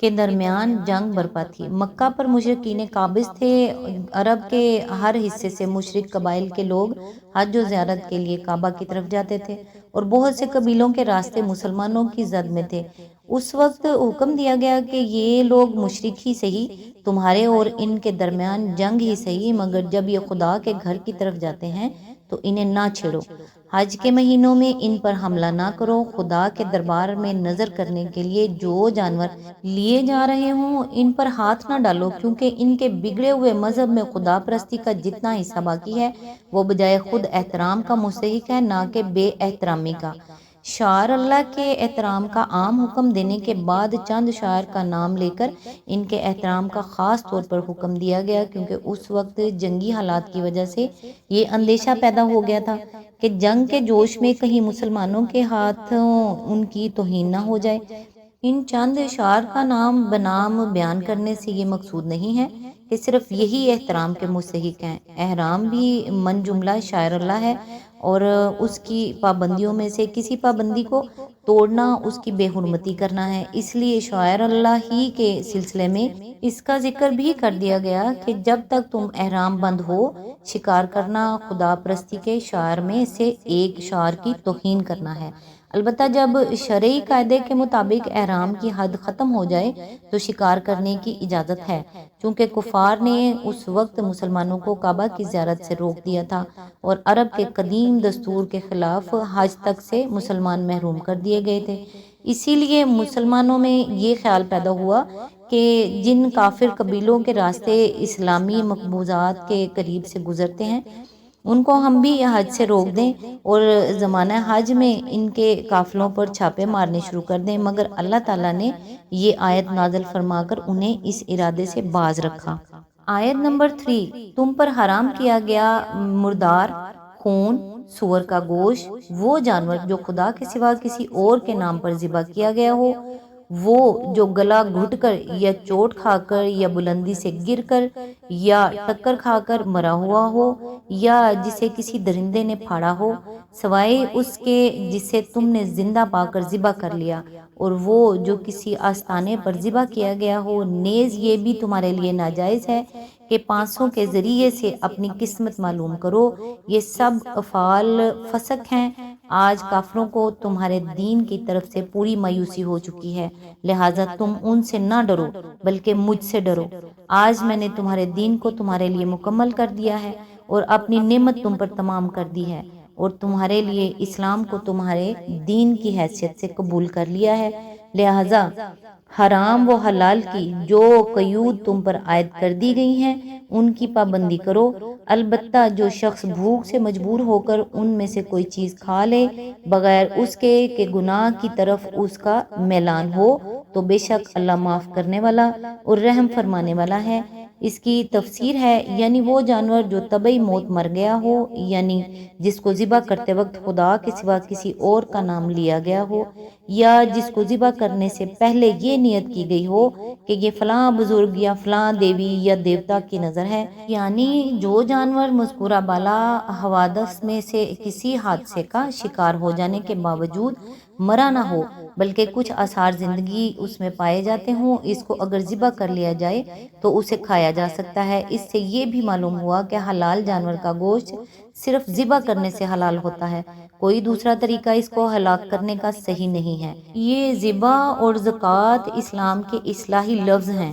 کے درمیان جنگ برپا تھی۔ مکہ پر مشرکین قابض تھے۔ عرب کے ہر حصے سے مشرک قبائل کے لوگ حج و زیارت کے لیے کعبہ کی طرف جاتے تھے اور بہت سے قبیلوں کے راستے مسلمانوں کی زد میں تھے۔ اس وقت حکم دیا گیا کہ یہ لوگ مشرک ہی صحیح، تمہارے اور ان کے درمیان جنگ ہی صحیح، مگر جب یہ خدا کے گھر کی طرف جاتے ہیں تو انہیں نہ چھیڑو۔ حج کے مہینوں میں ان پر حملہ نہ کرو۔ خدا کے دربار میں نظر کرنے کے لیے جو جانور لیے جا رہے ہوں ان پر ہاتھ نہ ڈالو، کیونکہ ان کے بگڑے ہوئے مذہب میں خدا پرستی کا جتنا حصہ باقی ہے وہ بجائے خود احترام کا مستحق ہے، نہ کہ بے احترامی کا۔ شعائر اللہ کے احترام کا عام حکم دینے کے بعد چند شاعر کا نام لے کر ان کے احترام کا خاص طور پر حکم دیا گیا، کیونکہ اس وقت جنگی حالات کی وجہ سے یہ اندیشہ پیدا ہو گیا تھا کہ جنگ کے جوش میں کہیں مسلمانوں کے ہاتھوں ان کی توہین نہ ہو جائے۔ ان چند شعراء کا نام بنام بیان کرنے سے یہ مقصود نہیں ہے کہ صرف یہی احترام کے مستحق ہیں۔ احرام بھی من جملہ شاعر اللہ ہے اور اس کی پابندیوں میں سے کسی پابندی کو توڑنا اس کی بے حرمتی کرنا ہے۔ اس لیے شاعر اللہ ہی کے سلسلے میں اس کا ذکر بھی کر دیا گیا کہ جب تک تم احرام بند ہو، شکار کرنا خدا پرستی کے شعائر میں سے ایک شعائر کی توہین کرنا ہے۔ البتہ جب شرعی قاعدے کے مطابق احرام کی حد ختم ہو جائے تو شکار کرنے کی اجازت ہے، چونکہ کفار نے اس وقت مسلمانوں کو کعبہ کی زیارت سے روک دیا تھا اور عرب کے قدیم دستور کے خلاف حج تک سے مسلمان محروم کر دیے گئے تھے۔ اسی لیے مسلمانوں میں یہ خیال پیدا ہوا کہ جن کافر قبیلوں کے راستے اسلامی مقبوضات کے قریب سے گزرتے ہیں ان کو ہم بھی حج سے روک دیں اور زمانہ حج میں ان کے قافلوں پر چھاپے مارنے شروع کر دیں، مگر اللہ تعالیٰ نے یہ آیت نازل فرما کر انہیں اس ارادے سے باز رکھا۔ آیت نمبر 3، تم پر حرام کیا گیا مردار، خون، سور کا گوشت، وہ جانور جو خدا کے سوا کسی اور کے نام پر ذبح کیا گیا ہو، وہ جو گلا گھٹ کر یا چوٹ کھا کر یا بلندی سے گر کر یا ٹکر کھا کر مرا ہوا ہو، یا جسے کسی درندے نے پھاڑا ہو، سوائے اس کے جسے تم نے زندہ پا کر ذبح کر لیا، اور وہ جو کسی آستانے پر ذبح کیا گیا ہو۔ نیز یہ بھی تمہارے لیے ناجائز ہے کہ پانسوں کے ذریعے سے اپنی قسمت معلوم کرو، یہ سب افعال فسق ہیں۔ آج کافروں کو تمہارے دین کی طرف سے پوری مایوسی ہو چکی ہے، لہٰذا تم ان سے نہ ڈرو بلکہ مجھ سے ڈرو۔ آج میں نے تمہارے دین کو تمہارے لیے مکمل کر دیا ہے اور اپنی نعمت تم پر تمام کر دی ہے، اور تمہارے لیے اسلام کو تمہارے دین کی حیثیت سے قبول کر لیا ہے، لہٰذا حرام و حلال کی جو قیود تم پر عائد کر دی گئی ہیں ان کی پابندی کرو۔ البتہ جو شخص بھوک سے مجبور ہو کر ان میں سے کوئی چیز کھا لے بغیر اس کے کہ گناہ کی طرف اس کا میلان ہو تو بے شک اللہ معاف کرنے والا اور رحم فرمانے والا ہے۔ اس کی تفسیر ہے، یعنی وہ جانور جو طبعی موت مر گیا ہو، یعنی جس کو ذبح کرتے وقت خدا کے سوا کسی اور کا نام لیا گیا ہو، یا جس کو ذبح کرنے سے پہلے یہ نیت کی گئی ہو کہ یہ فلاں بزرگ یا فلاں دیوی یا دیوتا کی نظر ہے، یعنی جو جانور مذکورہ بالا حوادث میں سے کسی حادثے کا شکار ہو جانے کے باوجود مرا نہ ہو بلکہ کچھ آثار زندگی اس میں پائے جاتے ہوں، اس کو اگر ذبح کر لیا جائے تو اسے کھایا جا سکتا ہے۔ اس سے یہ بھی معلوم ہوا کہ حلال جانور کا گوشت صرف ذبح کرنے سے حلال ہوتا ہے، کوئی دوسرا طریقہ اس کو ہلاک کرنے کا صحیح نہیں ہے۔ یہ ذبح اور زکوٰۃ اسلام کے اصطلاحی لفظ ہیں،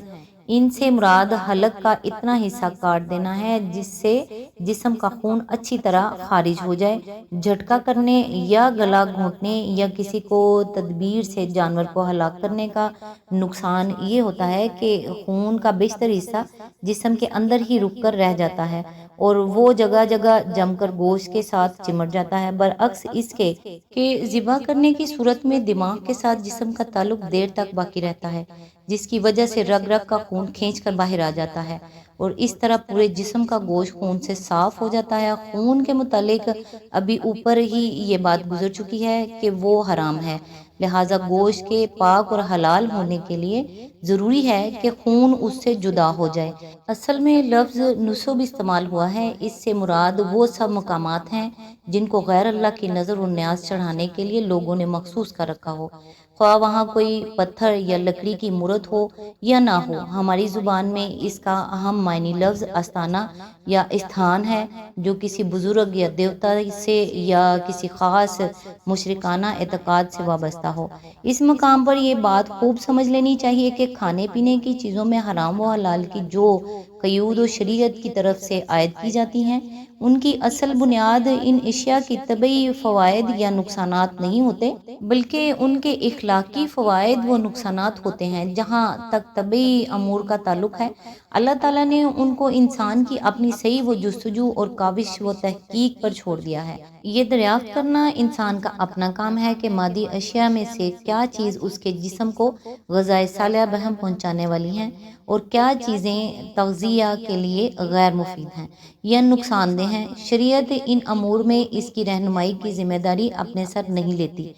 ان سے مراد حلق کا اتنا حصہ کاٹ دینا ہے جس سے جسم کا خون اچھی طرح خارج ہو جائے۔ جھٹکا کرنے یا گلا گھونٹنے یا کسی کو تدبیر سے جانور کو ہلاک کرنے کا نقصان یہ ہوتا ہے کہ خون کا بیشتر حصہ جسم کے اندر ہی رک کر رہ جاتا ہے اور وہ جگہ جگہ جم کر گوشت کے ساتھ چمٹ جاتا ہے، برعکس اس کے کہ ذبح کرنے کی صورت میں دماغ کے ساتھ جسم کا تعلق دیر تک باقی رہتا ہے، جس کی وجہ سے رگ رگ کا خون کھینچ کر باہر آ جاتا ہے اور اس طرح پورے جسم کا گوشت خون سے صاف ہو جاتا ہے۔ خون کے متعلق ابھی اوپر ہی یہ بات گزر چکی ہے کہ وہ حرام ہے، لہٰذا گوشت کے پاک اور حلال ہونے کے لیے ضروری ہے کہ خون اس سے جدا ہو جائے۔ اصل میں لفظ نصب استعمال ہوا ہے، اس سے مراد وہ سب مقامات ہیں جن کو غیر اللہ کی نظر و نیاز چڑھانے کے لیے لوگوں نے مخصوص کر رکھا ہو۔ خواہ وہاں کوئی پتھر یا لکڑی کی مورت ہو یا نہ ہو، ہماری زبان میں اس کا اہم معنی لفظ آستانہ یا استھان ہے، جو کسی بزرگ یا دیوتا سے یا کسی خاص مشرکانہ اعتقاد سے وابستہ ہو۔ اس مقام پر یہ بات خوب سمجھ لینی چاہیے کہ کھانے پینے کی چیزوں میں حرام و حلال کی جو قیود و شریعت کی طرف سے عائد کی جاتی ہیں، ان کی اصل بنیاد ان اشیاء کی طبعی فوائد یا نقصانات نہیں ہوتے، بلکہ ان کے اخلاقی فوائد و نقصانات ہوتے ہیں۔ جہاں تک طبعی امور کا تعلق ہے، اللہ تعالیٰ نے ان کو انسان کی اپنی صحیح و جستجو اور کاوش و تحقیق پر چھوڑ دیا ہے۔ یہ دریافت کرنا انسان کا اپنا کام ہے کہ مادی اشیاء میں سے کیا چیز اس کے جسم کو غذائے صالحہ بہم پہنچانے والی ہیں اور کیا چیزیں تغذیہ کے لیے غیر مفید ہیں یا نقصان دہ ہیں۔ شریعت ان امور میں اس کی رہنمائی کی ذمہ داری اپنے سر نہیں لیتی۔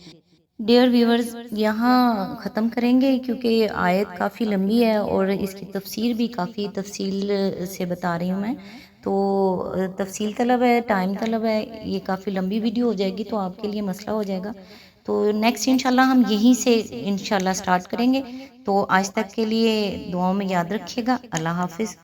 ڈیئر ویورز، یہاں ختم کریں گے کیونکہ آیت کافی لمبی ہے اور اس کی تفسیر بھی کافی تفصیل سے بتا رہی ہوں میں، تو تفصیل طلب ہے، ٹائم طلب ہے، یہ کافی لمبی ویڈیو ہو جائے گی تو آپ کے لیے مسئلہ ہو جائے گا۔ تو نیکسٹ انشاءاللہ ہم یہیں سے انشاءاللہ سٹارٹ کریں گے۔ تو آج تک کے لیے دعاؤں میں یاد رکھیے گا۔ اللہ حافظ۔